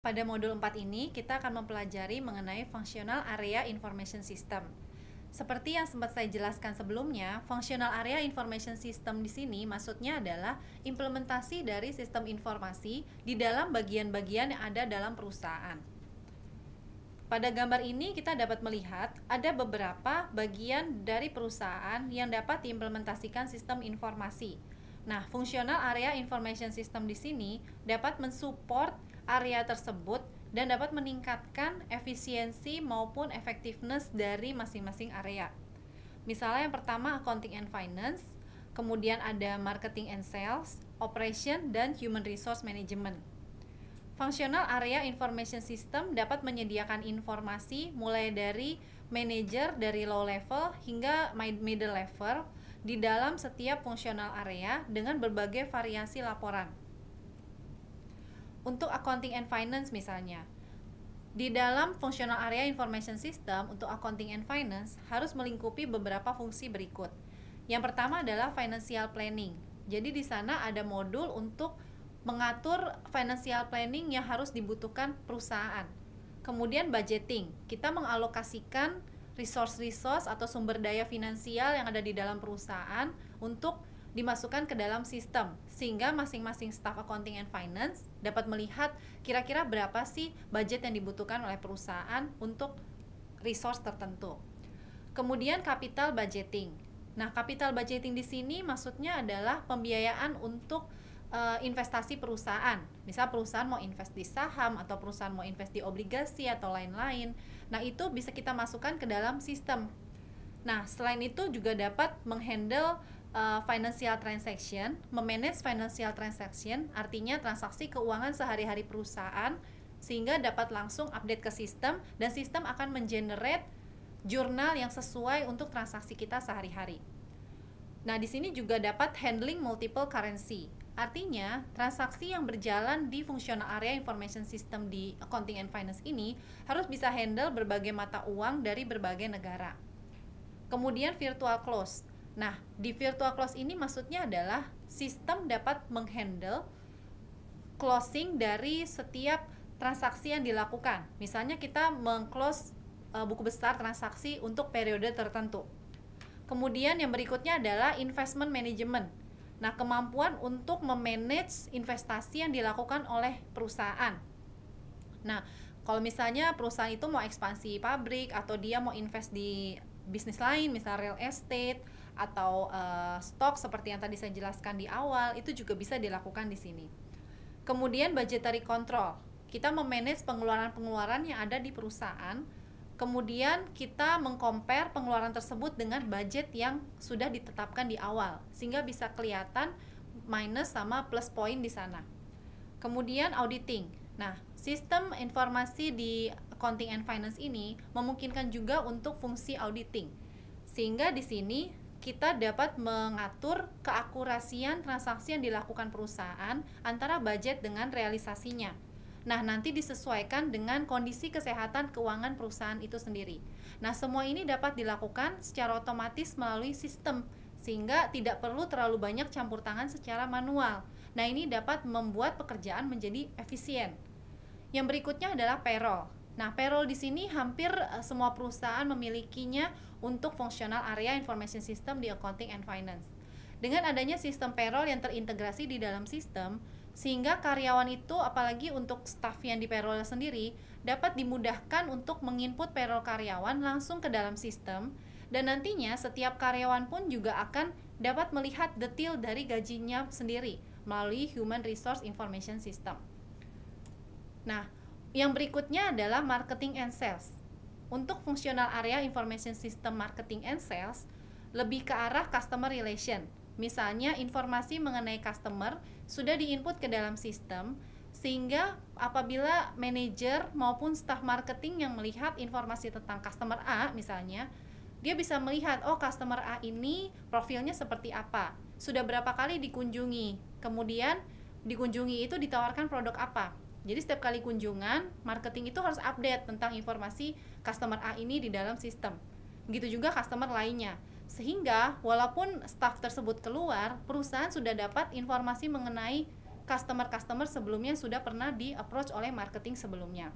Pada modul 4 ini, kita akan mempelajari mengenai Functional Area Information System. Seperti yang sempat saya jelaskan sebelumnya, Functional Area Information System di sini maksudnya adalah implementasi dari sistem informasi di dalam bagian-bagian yang ada dalam perusahaan. Pada gambar ini kita dapat melihat ada beberapa bagian dari perusahaan yang dapat diimplementasikan sistem informasi. Nah, Functional Area Information System di sini dapat mensupport area tersebut dan dapat meningkatkan efisiensi maupun effectiveness dari masing-masing area. Misalnya yang pertama Accounting and Finance, kemudian ada Marketing and Sales, Operation, dan Human Resource Management. Functional Area Information System dapat menyediakan informasi mulai dari manager dari low level hingga middle level di dalam setiap functional area dengan berbagai variasi laporan. Untuk Accounting and Finance misalnya, di dalam Functional Area Information System untuk Accounting and Finance harus melingkupi beberapa fungsi berikut. Yang pertama adalah Financial Planning. Jadi di sana ada modul untuk mengatur financial planning yang harus dibutuhkan perusahaan. Kemudian budgeting, kita mengalokasikan resource atau sumber daya finansial yang ada di dalam perusahaan untuk dimasukkan ke dalam sistem, sehingga masing-masing staff accounting and finance dapat melihat kira-kira berapa sih budget yang dibutuhkan oleh perusahaan untuk resource tertentu. Kemudian capital budgeting. Nah, capital budgeting di sini maksudnya adalah pembiayaan untuk investasi perusahaan. Misal perusahaan mau invest di saham atau perusahaan mau invest di obligasi atau lain-lain. Nah, itu bisa kita masukkan ke dalam sistem. Nah, selain itu juga dapat menghandle financial transaction, memanage financial transaction, artinya transaksi keuangan sehari-hari perusahaan, sehingga dapat langsung update ke sistem dan sistem akan mengenerate jurnal yang sesuai untuk transaksi kita sehari-hari. Nah, di sini juga dapat handling multiple currency. Artinya, transaksi yang berjalan di Functional Area Information System di Accounting and Finance ini harus bisa handle berbagai mata uang dari berbagai negara. Kemudian virtual close. Nah, di virtual close ini maksudnya adalah sistem dapat menghandle closing dari setiap transaksi yang dilakukan. Misalnya kita meng-close buku besar transaksi untuk periode tertentu. Kemudian yang berikutnya adalah investment management. Nah, kemampuan untuk memanage investasi yang dilakukan oleh perusahaan. Nah, kalau misalnya perusahaan itu mau ekspansi pabrik atau dia mau invest di bisnis lain, misalnya real estate atau stok seperti yang tadi saya jelaskan di awal, itu juga bisa dilakukan di sini. Kemudian budgetary control. Kita memanage pengeluaran-pengeluaran yang ada di perusahaan. Kemudian kita mengcompare pengeluaran tersebut dengan budget yang sudah ditetapkan di awal, sehingga bisa kelihatan minus sama plus poin di sana. Kemudian auditing. Nah, sistem informasi di Accounting and Finance ini memungkinkan juga untuk fungsi auditing. Sehingga di sini kita dapat mengatur keakurasian transaksi yang dilakukan perusahaan antara budget dengan realisasinya. Nah, nanti disesuaikan dengan kondisi kesehatan keuangan perusahaan itu sendiri. Nah, semua ini dapat dilakukan secara otomatis melalui sistem, sehingga tidak perlu terlalu banyak campur tangan secara manual. Nah, ini dapat membuat pekerjaan menjadi efisien. Yang berikutnya adalah payroll. Nah, payroll di sini hampir semua perusahaan memilikinya untuk Functional Area Information System di Accounting and Finance. Dengan adanya sistem payroll yang terintegrasi di dalam sistem, sehingga karyawan itu, apalagi untuk staff yang di payroll sendiri, dapat dimudahkan untuk menginput payroll karyawan langsung ke dalam sistem, dan nantinya setiap karyawan pun juga akan dapat melihat detail dari gajinya sendiri melalui Human Resource Information System. Nah, yang berikutnya adalah Marketing and Sales. Untuk Functional Area Information System Marketing and Sales, lebih ke arah customer relation. Misalnya informasi mengenai customer sudah diinput ke dalam sistem, sehingga apabila manajer maupun staf marketing yang melihat informasi tentang customer A misalnya, dia bisa melihat, oh customer A ini profilnya seperti apa, sudah berapa kali dikunjungi, kemudian dikunjungi itu ditawarkan produk apa. Jadi setiap kali kunjungan, marketing itu harus update tentang informasi customer A ini di dalam sistem. Begitu juga customer lainnya. Sehingga walaupun staff tersebut keluar, perusahaan sudah dapat informasi mengenai customer-customer sebelumnya sudah pernah di-approach oleh marketing sebelumnya.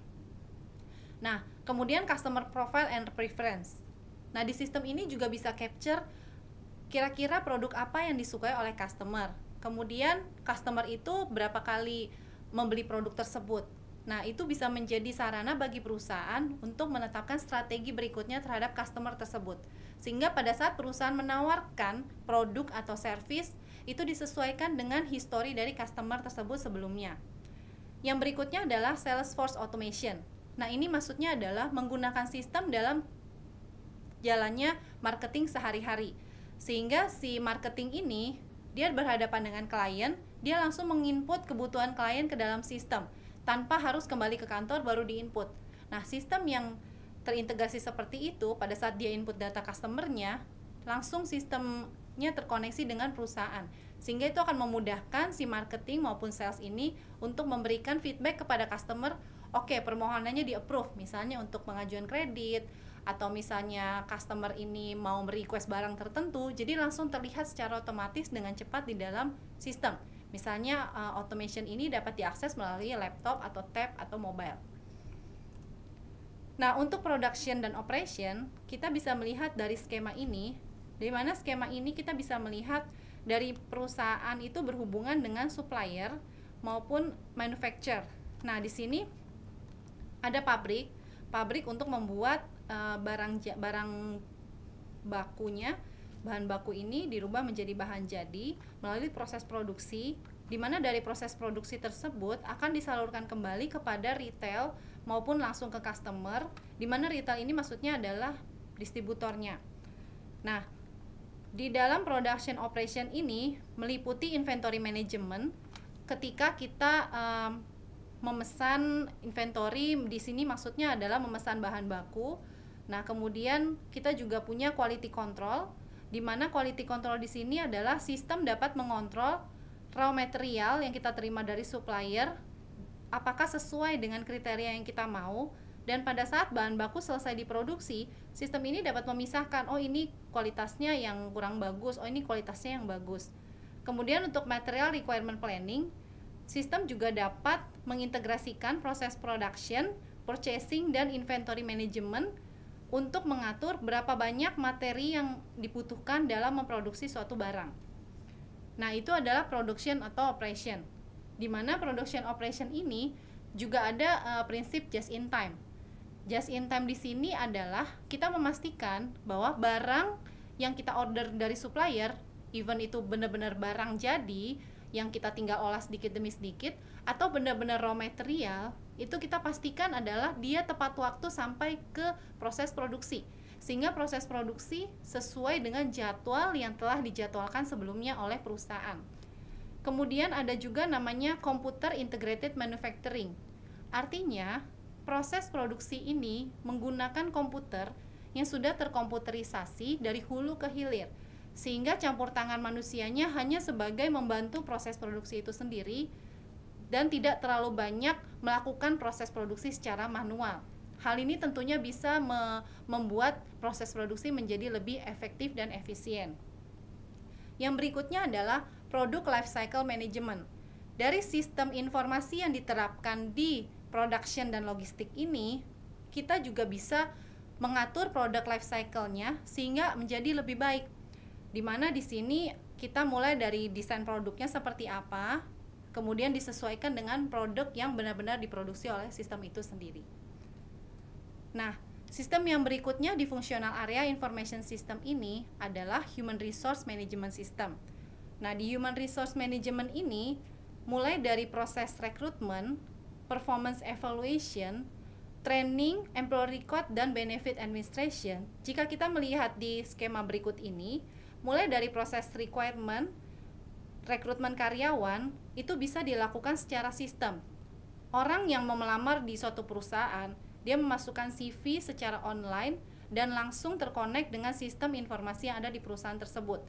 Nah, kemudian customer profile and preference. Nah, di sistem ini juga bisa capture kira-kira produk apa yang disukai oleh customer. Kemudian customer itu berapa kali membeli produk tersebut. Nah, itu bisa menjadi sarana bagi perusahaan untuk menetapkan strategi berikutnya terhadap customer tersebut. Sehingga pada saat perusahaan menawarkan produk atau service, itu disesuaikan dengan histori dari customer tersebut sebelumnya. Yang berikutnya adalah Salesforce Automation. Nah, ini maksudnya adalah menggunakan sistem dalam jalannya marketing sehari-hari. Sehingga si marketing ini, dia berhadapan dengan klien, dia langsung menginput kebutuhan klien ke dalam sistem tanpa harus kembali ke kantor baru diinput. Nah, sistem yang terintegrasi seperti itu, pada saat dia input data customernya, langsung sistemnya terkoneksi dengan perusahaan, sehingga itu akan memudahkan si marketing maupun sales ini untuk memberikan feedback kepada customer. Oke, permohonannya di-approve, misalnya untuk pengajuan kredit, atau misalnya customer ini mau request barang tertentu, jadi langsung terlihat secara otomatis dengan cepat di dalam sistem. Misalnya automation ini dapat diakses melalui laptop atau tab atau mobile. Nah, untuk production dan operation, kita bisa melihat dari skema ini, di mana skema ini kita bisa melihat dari perusahaan itu berhubungan dengan supplier maupun manufacturer. Nah, di sini ada pabrik untuk membuat barang bakunya. Bahan baku ini dirubah menjadi bahan jadi melalui proses produksi, di mana dari proses produksi tersebut akan disalurkan kembali kepada retail maupun langsung ke customer, di mana retail ini maksudnya adalah distributornya. Nah, di dalam production operation ini meliputi inventory management. Ketika kita memesan inventory, di sini maksudnya adalah memesan bahan baku. Nah, kemudian kita juga punya quality control, di mana quality control di sini adalah sistem dapat mengontrol raw material yang kita terima dari supplier apakah sesuai dengan kriteria yang kita mau, dan pada saat bahan baku selesai diproduksi, sistem ini dapat memisahkan, oh ini kualitasnya yang kurang bagus, oh ini kualitasnya yang bagus. Kemudian untuk material requirement planning, sistem juga dapat mengintegrasikan proses production, purchasing, dan inventory management untuk mengatur berapa banyak materi yang dibutuhkan dalam memproduksi suatu barang. Nah, itu adalah production atau operation, di mana production operation ini juga ada prinsip just in time. Just in time di sini adalah kita memastikan bahwa barang yang kita order dari supplier, even itu benar-benar barang jadi yang kita tinggal olah sedikit demi sedikit, atau benar-benar raw material, itu kita pastikan adalah dia tepat waktu sampai ke proses produksi, sehingga proses produksi sesuai dengan jadwal yang telah dijadwalkan sebelumnya oleh perusahaan. Kemudian ada juga namanya computer integrated manufacturing. Artinya, proses produksi ini menggunakan komputer yang sudah terkomputerisasi dari hulu ke hilir, sehingga campur tangan manusianya hanya sebagai membantu proses produksi itu sendiri dan tidak terlalu banyak melakukan proses produksi secara manual. Hal ini tentunya bisa membuat proses produksi menjadi lebih efektif dan efisien. Yang berikutnya adalah product life cycle management. Dari sistem informasi yang diterapkan di production dan logistik ini, kita juga bisa mengatur product life cycle-nya sehingga menjadi lebih baik. Di mana di sini kita mulai dari desain produknya seperti apa, kemudian disesuaikan dengan produk yang benar-benar diproduksi oleh sistem itu sendiri. Nah, sistem yang berikutnya di Functional Area Information System ini adalah Human Resource Management System. Nah, di Human Resource Management ini, mulai dari proses rekrutmen, performance evaluation, training, employee record, dan benefit administration. Jika kita melihat di skema berikut ini, mulai dari proses requirement, rekrutmen karyawan, itu bisa dilakukan secara sistem. Orang yang mau melamar di suatu perusahaan, dia memasukkan CV secara online dan langsung terkonek dengan sistem informasi yang ada di perusahaan tersebut.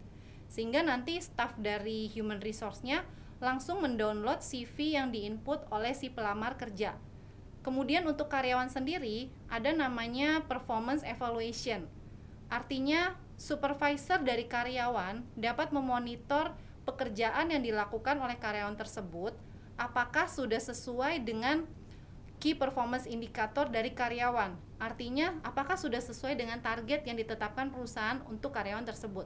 Sehingga nanti staf dari human resource-nya langsung mendownload CV yang diinput oleh si pelamar kerja. Kemudian untuk karyawan sendiri, ada namanya performance evaluation. Artinya, supervisor dari karyawan dapat memonitor pekerjaan yang dilakukan oleh karyawan tersebut, apakah sudah sesuai dengan key performance indicator dari karyawan. Artinya, apakah sudah sesuai dengan target yang ditetapkan perusahaan untuk karyawan tersebut.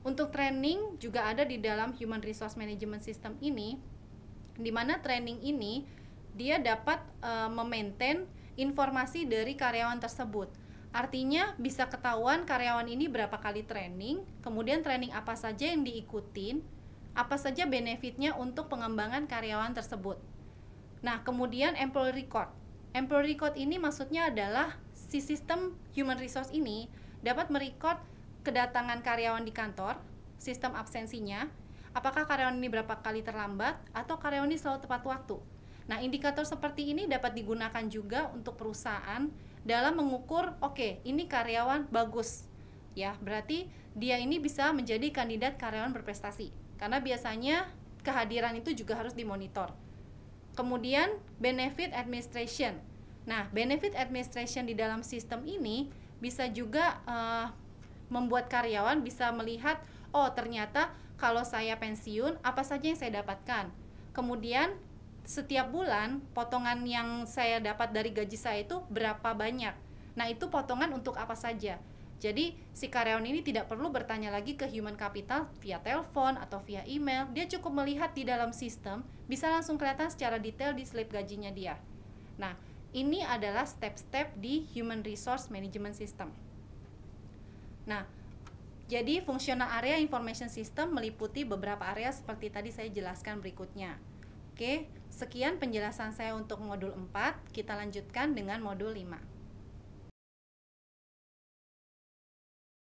Untuk training juga ada di dalam Human Resource Management System ini, di mana training ini dia dapat memaintain informasi dari karyawan tersebut. Artinya bisa ketahuan karyawan ini berapa kali training, kemudian training apa saja yang diikutin, apa saja benefitnya untuk pengembangan karyawan tersebut. Nah, kemudian employee record. Employee record ini maksudnya adalah si sistem human resource ini dapat merecord kedatangan karyawan di kantor, sistem absensinya, apakah karyawan ini berapa kali terlambat atau karyawan ini selalu tepat waktu. Nah, indikator seperti ini dapat digunakan juga untuk perusahaan dalam mengukur, oke, ini karyawan bagus. Ya, berarti dia ini bisa menjadi kandidat karyawan berprestasi. Karena biasanya kehadiran itu juga harus dimonitor. Kemudian benefit administration. Nah, benefit administration di dalam sistem ini bisa juga membuat karyawan bisa melihat, oh ternyata kalau saya pensiun apa saja yang saya dapatkan. Kemudian setiap bulan potongan yang saya dapat dari gaji saya itu berapa banyak. Nah, itu potongan untuk apa saja. Jadi si karyawan ini tidak perlu bertanya lagi ke human capital via telepon atau via email. Dia cukup melihat di dalam sistem, bisa langsung kelihatan secara detail di slip gajinya dia. Nah, ini adalah step-step di Human Resource Management System. Nah, jadi Functional Area Information System meliputi beberapa area seperti tadi saya jelaskan berikutnya. Oke, sekian penjelasan saya untuk modul 4, kita lanjutkan dengan modul 5.